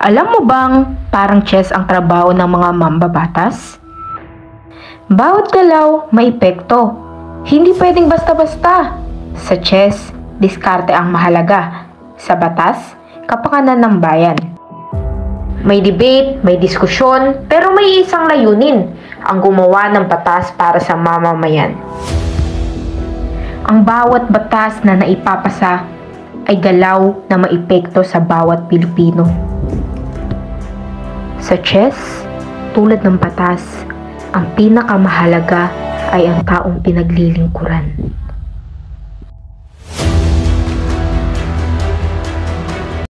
Alam mo bang parang chess ang trabaho ng mga mambabatas? Bawat galaw may epekto. Hindi pwedeng basta-basta. Sa chess, diskarte ang mahalaga. Sa batas, kapakanan ng bayan. May debate, may diskusyon, pero may isang layunin, ang gumawa ng batas para sa mamamayan. Ang bawat batas na naipapasa ay galaw na maepekto sa bawat Pilipino. Sa chess, tulad ng batas, ang pinakamahalaga ay ang taong pinaglilingkuran.